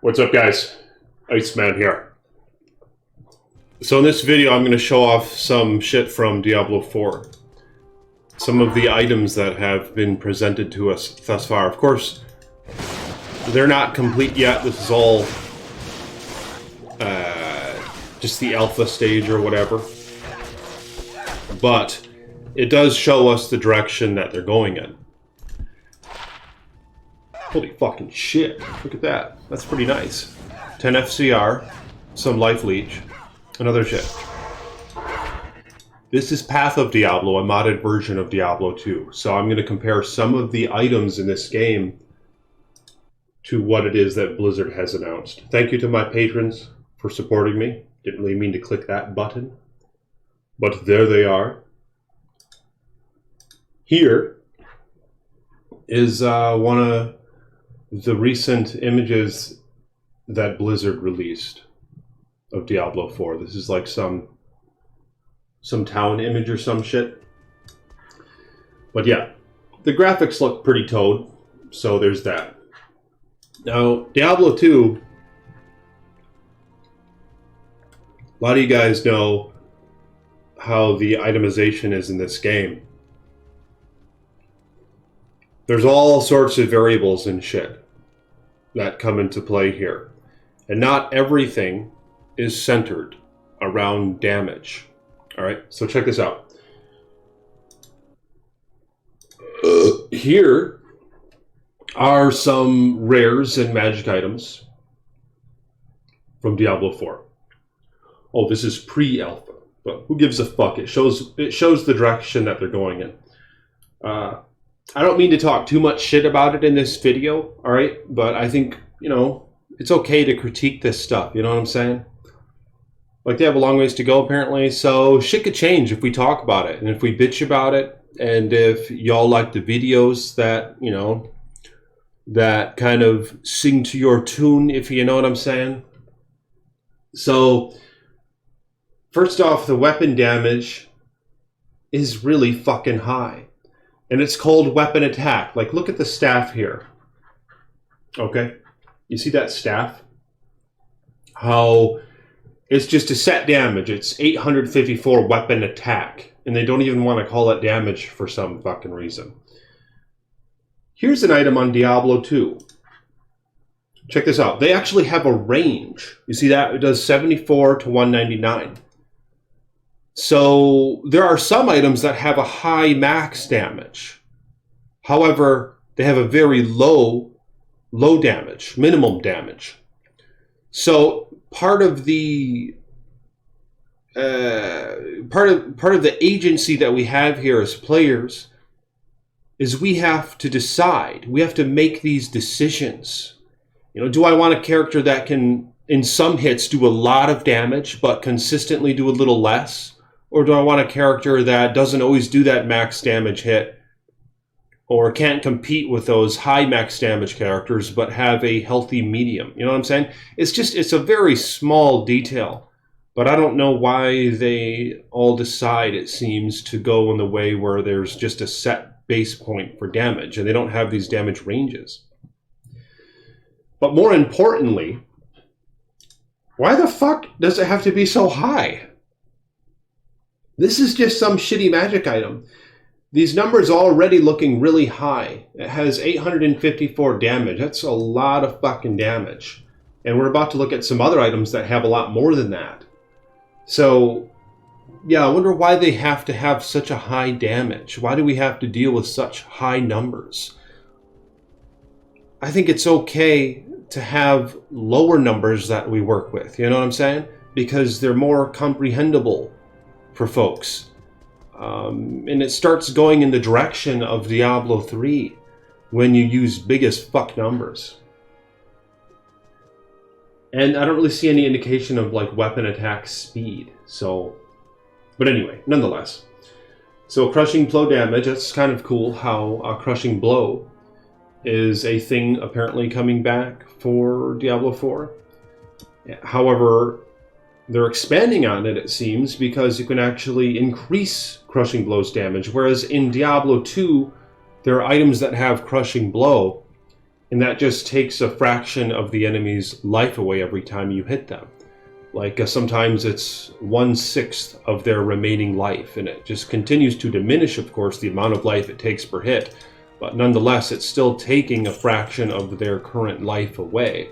What's up, guys? Iceman here. So in this video I'm going to show off some shit from Diablo 4. Some of the items that have been presented to us thus far. Of course, they're not complete yet. This is all just the alpha stage or whatever. But it does show us the direction that they're going in. Holy fucking shit. Look at that. That's pretty nice. 10 FCR, some life leech, and other shit. This is Path of Diablo, a modded version of Diablo 2. So I'm going to compare some of the items in this game to what it is that Blizzard has announced. Thank you to my patrons for supporting me. Didn't really mean to click that button, but there they are. Here is one of the recent images that Blizzard released of Diablo 4. This is like some town image or some shit. But yeah, the graphics look pretty toad, so there's that. Now, Diablo 2, a lot of you guys know how the itemization is in this game. There's all sorts of variables and shit that come into play here. And not everything is centered around damage. Alright, so check this out. Here are some rares and magic items from Diablo 4. Oh, this is pre-alpha, but who gives a fuck? It shows the direction that they're going in. I don't mean to talk too much shit about it in this video, alright? But I think, you know, it's okay to critique this stuff, you know what I'm saying? Like, they have a long ways to go, apparently, so shit could change if we talk about it, and if we bitch about it, and if y'all like the videos that, you know, that kind of sing to your tune, if you know what I'm saying. So, first off, the weapon damage is really fucking high. And it's called weapon attack. Like, look at the staff here. Okay? You see that staff? How it's just a set damage. It's 854 weapon attack. And they don't even want to call it damage for some fucking reason. Here's an item on Diablo 2. Check this out. They actually have a range. You see that? It does 74 to 199. So there are some items that have a high max damage. However, they have a very low damage, minimum damage. So part of the part of the agency that we have here as players is we have to decide. We have to make these decisions. You know, do I want a character that can, in some hits, do a lot of damage, but consistently do a little less? Or do I want a character that doesn't always do that max damage hit, or can't compete with those high max damage characters, but have a healthy medium? You know what I'm saying? It's a very small detail, but I don't know why they all decide, it seems, to go in the way where there's just a set base point for damage, and they don't have these damage ranges. But more importantly, why the fuck does it have to be so high? This is just some shitty magic item. These numbers are already looking really high. It has 854 damage. That's a lot of fucking damage. And we're about to look at some other items that have a lot more than that. So, yeah, I wonder why they have to have such a high damage. Why do we have to deal with such high numbers? I think it's okay to have lower numbers that we work with. You know what I'm saying? Because they're more comprehensible for folks. And it starts going in the direction of Diablo 3 when you use big as fuck numbers. And I don't really see any indication of like weapon attack speed. So, but anyway, nonetheless. So crushing blow damage, that's kind of cool how crushing blow is a thing apparently coming back for Diablo 4. However, they're expanding on it, it seems, because you can actually increase crushing blow's damage, whereas in Diablo 2, there are items that have crushing blow, And that just takes a fraction of the enemy's life away every time you hit them. Like sometimes it's 1/6 of their remaining life, and it just continues to diminish, of course, the amount of life it takes per hit. But nonetheless, it's still taking a fraction of their current life away.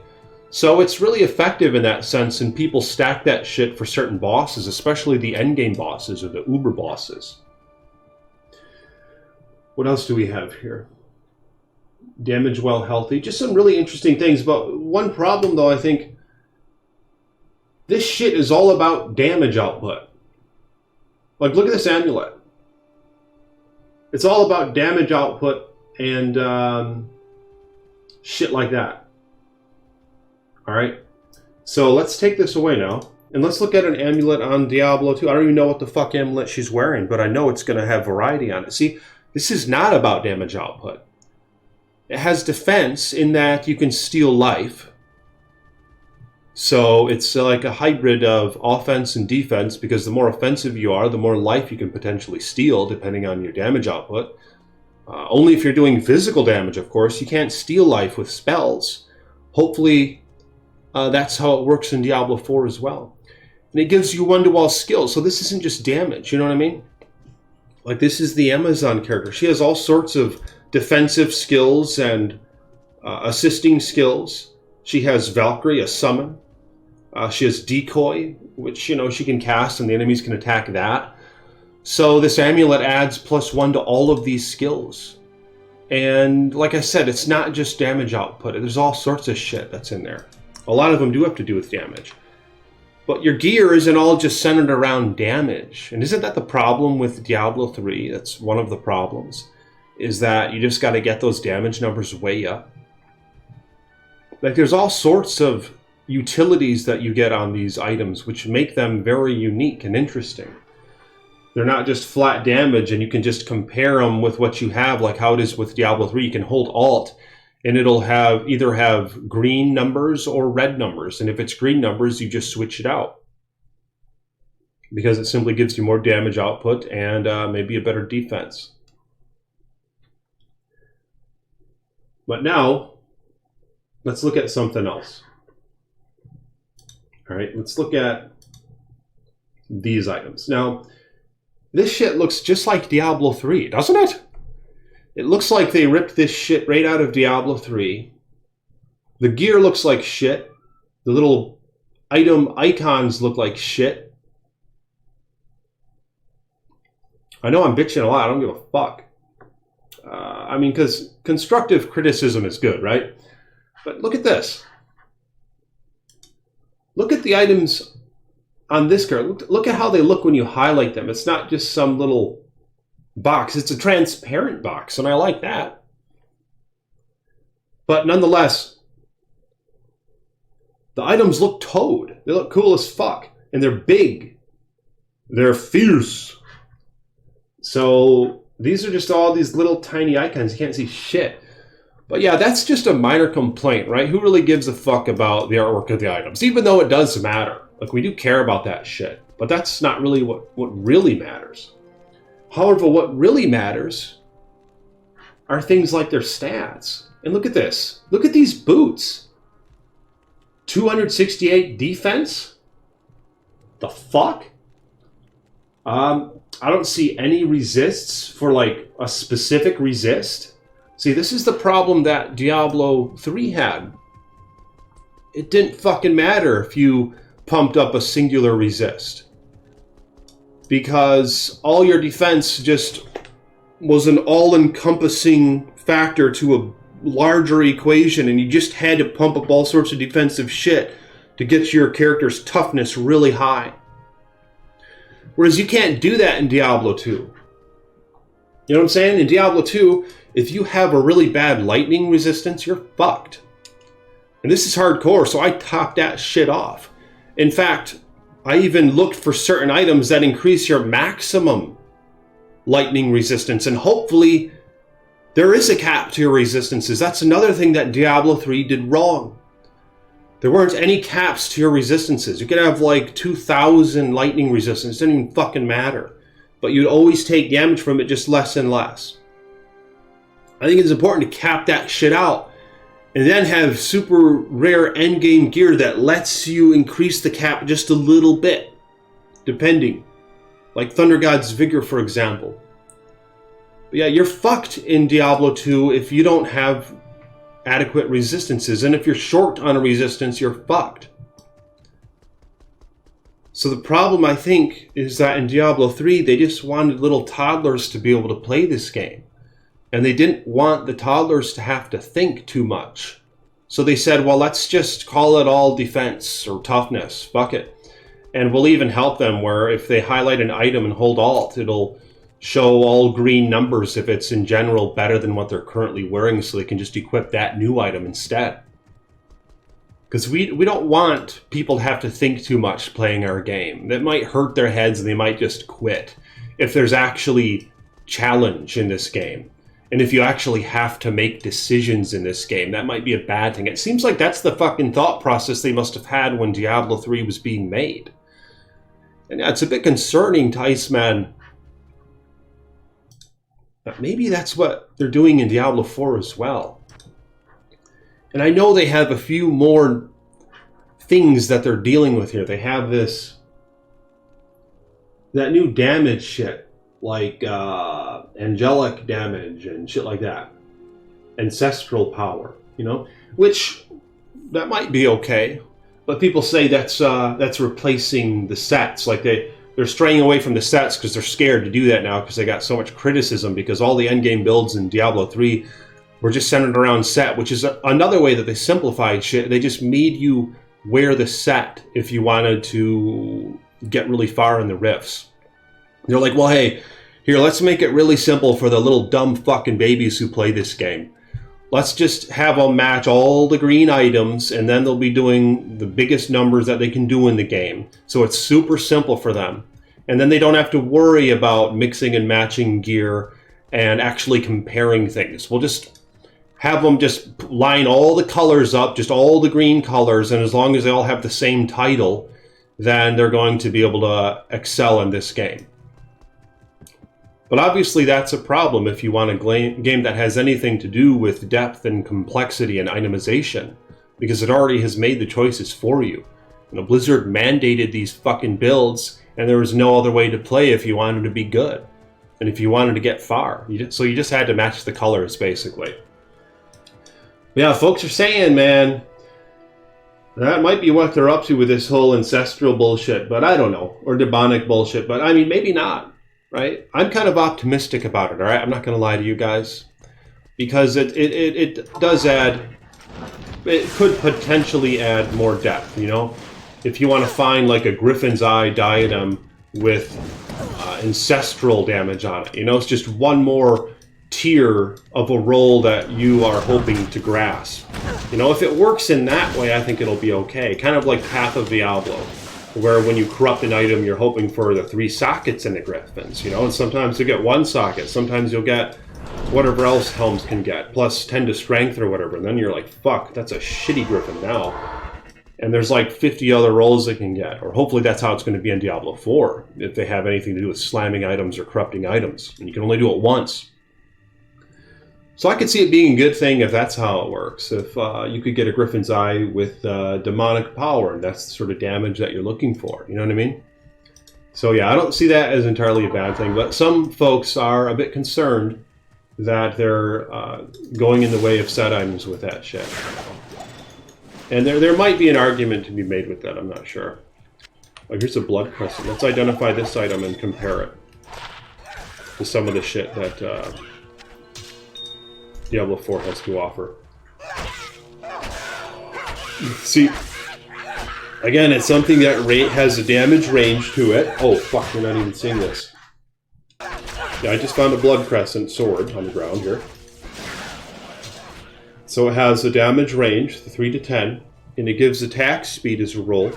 So it's really effective in that sense, and people stack that shit for certain bosses, especially the endgame bosses or the uber bosses. What else do we have here? Damage while healthy. Just some really interesting things. But one problem, though, I think, this shit is all about damage output. Like, look at this amulet. It's all about damage output and shit like that. Alright, so let's take this away now. And let's look at an amulet on Diablo 2. I don't even know what the fuck amulet she's wearing, but I know it's going to have variety on it. See, this is not about damage output. It has defense in that you can steal life. So it's like a hybrid of offense and defense, because the more offensive you are, the more life you can potentially steal, depending on your damage output. Only if you're doing physical damage, of course. You can't steal life with spells. Hopefully, that's how it works in Diablo 4 as well. And it gives you one-to-wall skills, so this isn't just damage, you know what I mean? Like, this is the Amazon character. She has all sorts of defensive skills and assisting skills. She has Valkyrie, a summon. She has Decoy, which, you know, she can cast and the enemies can attack that. So this amulet adds +1 to all of these skills. And like I said, it's not just damage output. There's all sorts of shit that's in there. A lot of them do have to do with damage. But your gear isn't all just centered around damage. And isn't that the problem with Diablo 3? That's one of the problems. Is that you just got to get those damage numbers way up. Like, there's all sorts of utilities that you get on these items, which make them very unique and interesting. They're not just flat damage, and you can just compare them with what you have, like how it is with Diablo 3. You can hold Alt, and it'll either have green numbers or red numbers. And if it's green numbers, you just switch it out, because it simply gives you more damage output and maybe a better defense. But now, let's look at something else. All right, let's look at these items. Now, this shit looks just like Diablo 3, doesn't it? It looks like they ripped this shit right out of Diablo 3. The gear looks like shit. The little item icons look like shit. I know I'm bitching a lot. I don't give a fuck. I mean, because constructive criticism is good, right? But look at this. Look at the items on this card. Look at how they look when you highlight them. It's not just some little box. It's a transparent box, and I like that. But nonetheless, the items look toad. They look cool as fuck. And they're big. They're fierce. So these are just all these little tiny icons. You can't see shit. But yeah, that's just a minor complaint, right? Who really gives a fuck about the artwork of the items? Even though it does matter. Like, we do care about that shit. But that's not really what really matters. However, what really matters are things like their stats. And look at this. Look at these boots. 268 defense? The fuck? I don't see any resists for, like, a specific resist. See, this is the problem that Diablo 3 had. It didn't fucking matter if you pumped up a singular resist, because all your defense just was an all-encompassing factor to a larger equation, and you just had to pump up all sorts of defensive shit to get your character's toughness really high. Whereas you can't do that in Diablo 2. You know what I'm saying? In Diablo 2, if you have a really bad lightning resistance, you're fucked. And this is hardcore, so I topped that shit off. In fact, I even looked for certain items that increase your maximum lightning resistance, and hopefully there is a cap to your resistances. That's another thing that Diablo 3 did wrong. There weren't any caps to your resistances. You could have like 2,000 lightning resistance. It didn't even fucking matter. But you'd always take damage from it, just less and less. I think it's important to cap that shit out. and then have super rare endgame gear that lets you increase the cap just a little bit, depending. Like Thunder God's Vigor, for example. But yeah, you're fucked in Diablo 2 if you don't have adequate resistances. And if you're short on a resistance, you're fucked. So the problem, I think, is that in Diablo 3, they just wanted little toddlers to be able to play this game. And they didn't want the toddlers to have to think too much. So they said, well, let's just call it all defense or toughness. Fuck it. And we'll even help them where if they highlight an item and hold Alt, it'll show all green numbers if it's in general better than what they're currently wearing, so they can just equip that new item instead. Because we don't want people to have to think too much playing our game. That might hurt their heads and they might just quit. If there's actually challenge in this game, and if you actually have to make decisions in this game, that might be a bad thing. It seems like that's the fucking thought process they must have had when Diablo 3 was being made. And yeah, it's a bit concerning to Iceman. Maybe that's what they're doing in Diablo 4 as well. And I know they have a few more things that they're dealing with here. They have that new damage shit, like angelic damage and shit like that. Ancestral power, you know? Which, that might be okay. But people say that's replacing the sets. Like they're straying away from the sets because they're scared to do that now because they got so much criticism because all the endgame builds in Diablo 3 were just centered around set, which is another way that they simplified shit. They just made you wear the set if you wanted to get really far in the rifts. They're like, well, hey, here, let's make it really simple for the little dumb fucking babies who play this game. Let's just have them match all the green items, and then they'll be doing the biggest numbers that they can do in the game. So it's super simple for them. And then they don't have to worry about mixing and matching gear and actually comparing things. We'll just have them just line all the colors up, just all the green colors, and as long as they all have the same title, then they're going to be able to excel in this game. But obviously that's a problem if you want a game that has anything to do with depth and complexity and itemization, because it already has made the choices for you. You know, Blizzard mandated these fucking builds, and there was no other way to play if you wanted to be good. And if you wanted to get far. So you just had to match the colors, basically. Yeah, folks are saying, man, that might be what they're up to with this whole ancestral bullshit, but I don't know. Or demonic bullshit, but I mean, maybe not. Right? I'm kind of optimistic about it, all right? I'm not going to lie to you guys. Because it does add... It could potentially add more depth, you know? If you want to find, like, a Griffin's Eye diadem with ancestral damage on it. You know, it's just one more tier of a role that you are hoping to grasp. You know, if it works in that way, I think it'll be okay. Kind of like Path of Diablo, where when you corrupt an item, you're hoping for the 3 sockets in the Griffins, you know, and sometimes you get 1 socket, sometimes you'll get whatever else Helms can get, plus 10 to strength or whatever, and then you're like, fuck, that's a shitty Griffin now. And there's like 50 other roles they can get, or hopefully that's how it's going to be in Diablo 4, if they have anything to do with slamming items or corrupting items, and you can only do it once. So I could see it being a good thing if that's how it works. If you could get a Griffin's Eye with demonic power, and that's the sort of damage that you're looking for. You know what I mean? So yeah, I don't see that as entirely a bad thing. But some folks are a bit concerned that they're going in the way of set items with that shit. And there might be an argument to be made with that. I'm not sure. Oh, here's a blood crescent. Let's identify this item and compare it to some of the shit that... Diablo 4 has to offer. See, again, it's something that has a damage range to it. Oh, fuck, you're not even seeing this. Yeah, I just found a blood crescent sword on the ground here. So it has a damage range, 3 to 10, and it gives attack speed as a roll,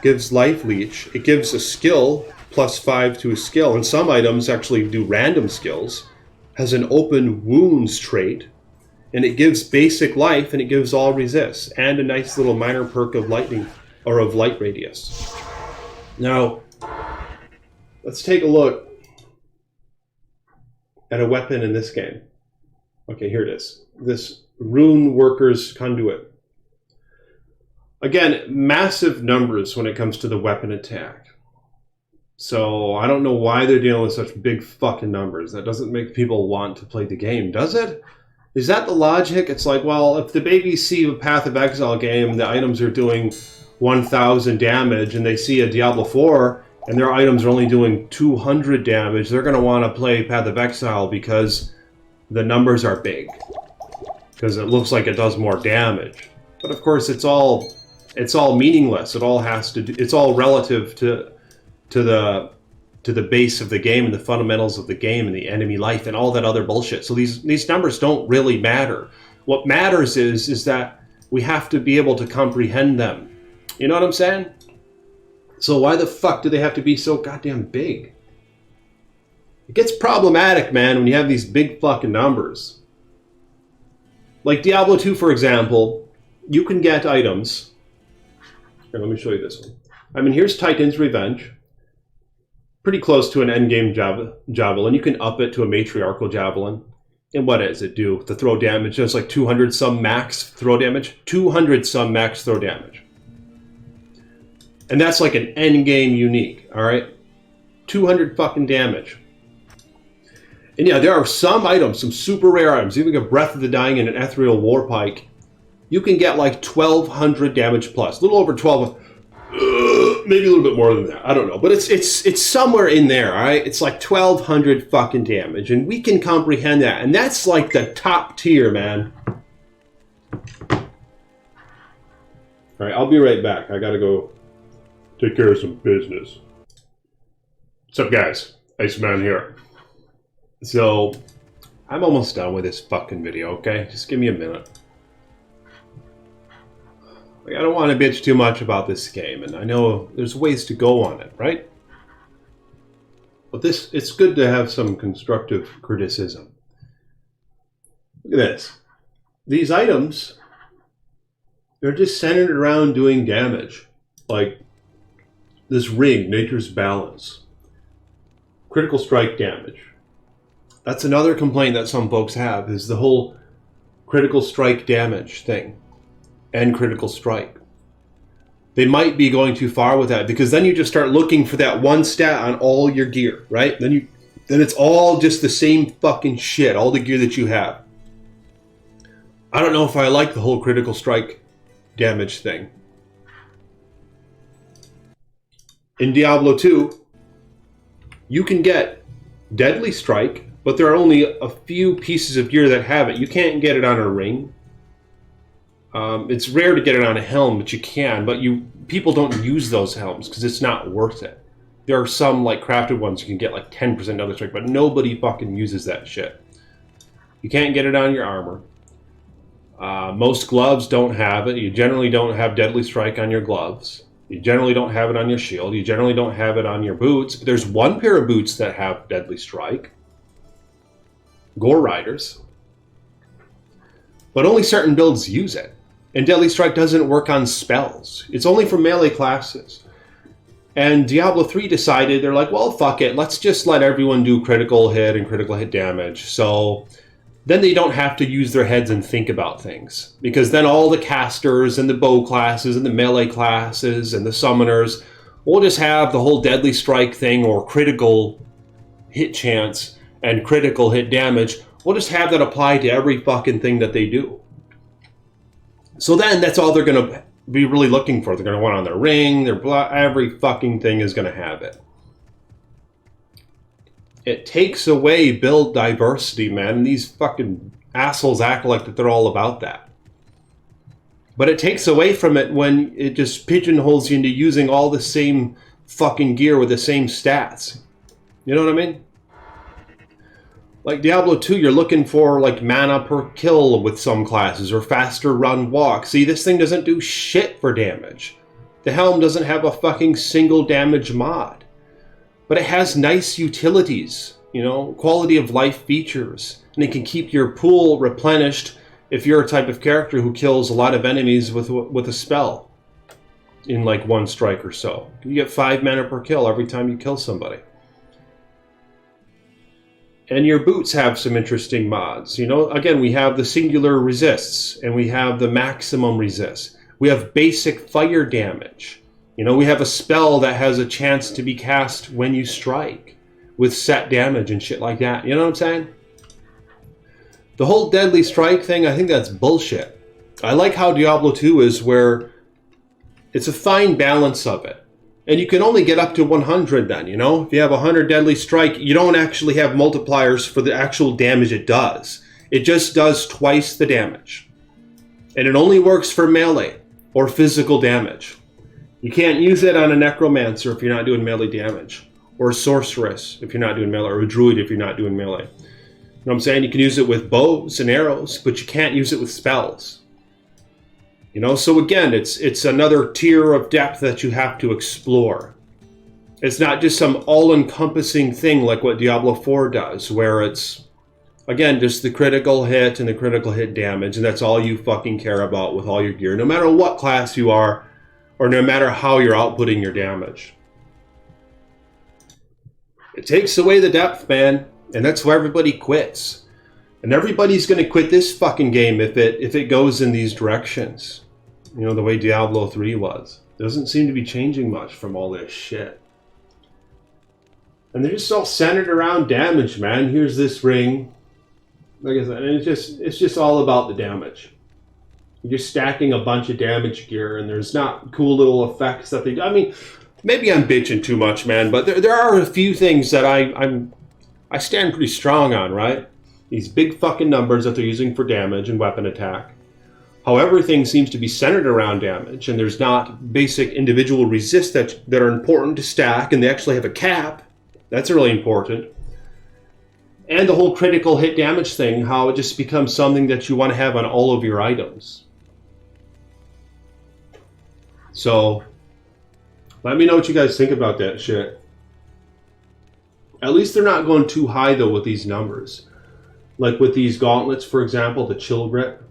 gives life leech, it gives a skill, plus 5 to a skill, and some items actually do random skills, has an open wounds trait, and it gives basic life, and it gives all resist, and a nice little minor perk of lightning, or of light radius. Now, let's take a look at a weapon in this game. Okay, here it is. This Rune Worker's Conduit. Again, massive numbers when it comes to the weapon attack. So I don't know why they're dealing with such big fucking numbers. That doesn't make people want to play the game, does it? Is that the logic? It's like, well, if the babies see a Path of Exile game, the items are doing 1,000 damage, and they see a Diablo 4, and their items are only doing 200 damage, they're going to want to play Path of Exile because the numbers are big. Because it looks like it does more damage. But of course, it's all meaningless. It all has to do, it's all relative to the base of the game and the fundamentals of the game and the enemy life and all that other bullshit. So these numbers don't really matter. What matters is that we have to be able to comprehend them. You know what I'm saying? So why the fuck do they have to be so goddamn big? It gets problematic, man, when you have these big fucking numbers. Like Diablo 2, for example, you can get items. Here, let me show you this one. I mean, here's Titan's Revenge. Pretty close to an endgame javelin. You can up it to a matriarchal javelin. And what does it do? The throw damage, it's like 200 some max throw damage. 200 some max throw damage. And that's like an endgame unique, alright? 200 fucking damage. And yeah, there are some items, some super rare items, even a Breath of the Dying and an Ethereal Warpike. You can get like 1,200 damage plus. A little over 1,200. Maybe a little bit more than that. I don't know. But it's somewhere in there, all right? It's like 1,200 fucking damage. And we can comprehend that. And that's like the top tier, man. All right, I'll be right back. I gotta go take care of some business. What's up, guys? Iceman here. So, I'm almost done with this fucking video, okay? Just give me a minute. Like, I don't want to bitch too much about this game, and I know there's ways to go on it, right? But it's good to have some constructive criticism. Look at this. These items, they're just centered around doing damage. Like, this ring, Nature's Balance. Critical strike damage. That's another complaint that some folks have, is the whole critical strike damage thing. And critical strike. They might be going too far with that, because then you just start looking for that one stat on all your gear, right? Then it's all just the same fucking shit, all the gear that you have. I don't know if I like the whole critical strike damage thing. In Diablo 2, you can get Deadly Strike, but there are only a few pieces of gear that have it. You can't get it on a ring. It's rare to get it on a helm, but you can. But people don't use those helms because it's not worth it. There are some like crafted ones you can get like 10% Deadly Strike, but nobody fucking uses that shit. You can't get it on your armor. Most gloves don't have it. You generally don't have Deadly Strike on your gloves. You generally don't have it on your shield. You generally don't have it on your boots. But there's one pair of boots that have Deadly Strike. Gore Riders. But only certain builds use it. And Deadly Strike doesn't work on spells. It's only for melee classes. And Diablo 3 decided, they're like, well, fuck it. Let's just let everyone do critical hit and critical hit damage. So then they don't have to use their heads and think about things. Because then all the casters and the bow classes and the melee classes and the summoners will just have the whole Deadly Strike thing or critical hit chance and critical hit damage. We'll just have that apply to every fucking thing that they do. So then that's all they're going to be really looking for. They're going to want on their ring, every fucking thing is going to have it. It takes away build diversity, man. And these fucking assholes act like that they're all about that. But it takes away from it when it just pigeonholes you into using all the same fucking gear with the same stats. You know what I mean? Like Diablo 2, you're looking for like mana per kill with some classes or faster run walk. See, this thing doesn't do shit for damage. The helm doesn't have a fucking single damage mod. But it has nice utilities, you know, quality of life features. And it can keep your pool replenished if you're a type of character who kills a lot of enemies with a spell in like one strike or so. You get 5 mana per kill every time you kill somebody. And your boots have some interesting mods. You know, again, we have the singular resists, and we have the maximum resist. We have basic fire damage. You know, we have a spell that has a chance to be cast when you strike with set damage and shit like that. You know what I'm saying? The whole deadly strike thing, I think that's bullshit. I like how Diablo 2 is, where it's a fine balance of it. And you can only get up to 100 then, you know? If you have 100 deadly strike, you don't actually have multipliers for the actual damage it does. It just does twice the damage. And it only works for melee or physical damage. You can't use it on a necromancer if you're not doing melee damage. Or a sorceress if you're not doing melee. Or a druid if you're not doing melee. You know what I'm saying? You can use it with bows and arrows, but you can't use it with spells. You know, so again, it's another tier of depth that you have to explore. It's not just some all-encompassing thing like what Diablo 4 does, where it's, again, just the critical hit and the critical hit damage, and that's all you fucking care about with all your gear, no matter what class you are, or no matter how you're outputting your damage. It takes away the depth, man, and that's why everybody quits. And everybody's going to quit this fucking game if it goes in these directions. You know, the way Diablo 3 was. Doesn't seem to be changing much from all this shit. And they're just all centered around damage, man. Here's this ring. Like I said, and it's just all about the damage. You're stacking a bunch of damage gear, and there's not cool little effects that they do. I mean, maybe I'm bitching too much, man, but there are a few things that I stand pretty strong on, right? These big fucking numbers that they're using for damage and weapon attack. How everything seems to be centered around damage, and there's not basic individual resists that are important to stack, and they actually have a cap. That's really important. And the whole critical hit damage thing, how it just becomes something that you want to have on all of your items. So, let me know what you guys think about that shit. At least they're not going too high, though, with these numbers. Like with these gauntlets, for example, the chill grip,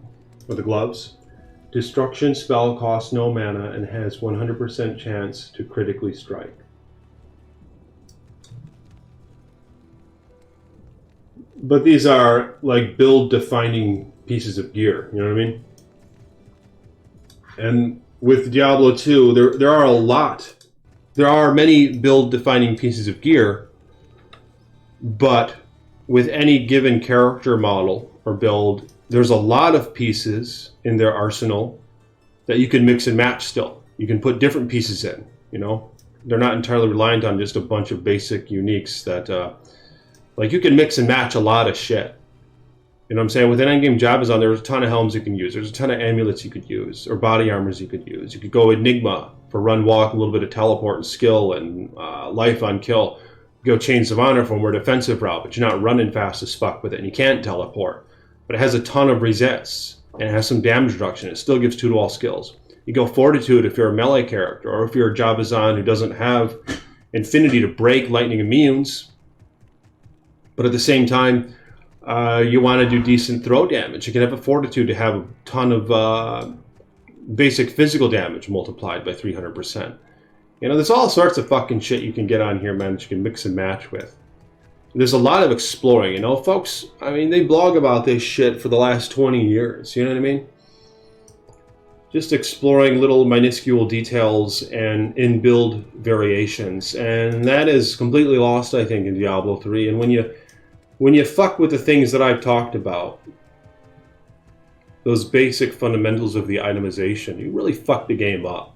or the gloves. Destruction spell costs no mana and has 100% chance to critically strike. But these are like build-defining pieces of gear, you know what I mean? And with Diablo 2, there are many build-defining pieces of gear, but with any given character model or build, there's a lot of pieces in their arsenal that you can mix and match still. You can put different pieces in, you know? They're not entirely reliant on just a bunch of basic uniques that, like, you can mix and match a lot of shit. You know what I'm saying? With an endgame Jabazon, there's a ton of helms you can use. There's a ton of amulets you could use, or body armors you could use. You could go Enigma for run, walk, a little bit of teleport and skill, and life on kill. Go Chains of Honor for a more defensive route, but you're not running fast as fuck with it, and you can't teleport. But it has a ton of resists, and it has some damage reduction. It still gives 2 to all skills. You go Fortitude if you're a melee character, or if you're a Jabazon who doesn't have Infinity to break lightning immunes, but at the same time, you want to do decent throw damage. You can have a Fortitude to have a ton of basic physical damage multiplied by 300%. You know, there's all sorts of fucking shit you can get on here, man, that you can mix and match with. There's a lot of exploring, you know, folks. I mean, they blog about this shit for the last 20 years, you know what I mean? Just exploring little minuscule details and in-build variations. And that is completely lost, I think, in Diablo 3. And when you fuck with the things that I've talked about, those basic fundamentals of the itemization, you really fuck the game up.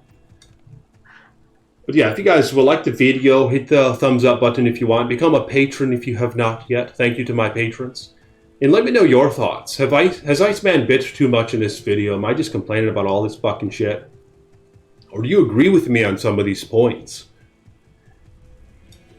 But yeah, if you guys would like the video, hit the thumbs up button if you want. Become a patron if you have not yet. Thank you to my patrons. And let me know your thoughts. Has Iceman bitched too much in this video? Am I just complaining about all this fucking shit? Or do you agree with me on some of these points?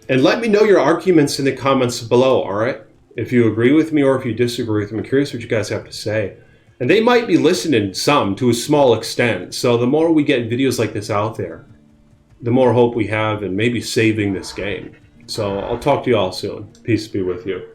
And let me know your arguments in the comments below, alright? If you agree with me or if you disagree with me, I'm curious what you guys have to say. And they might be listening some to a small extent. So the more we get videos like this out there, the more hope we have in maybe saving this game. So I'll talk to you all soon. Peace be with you.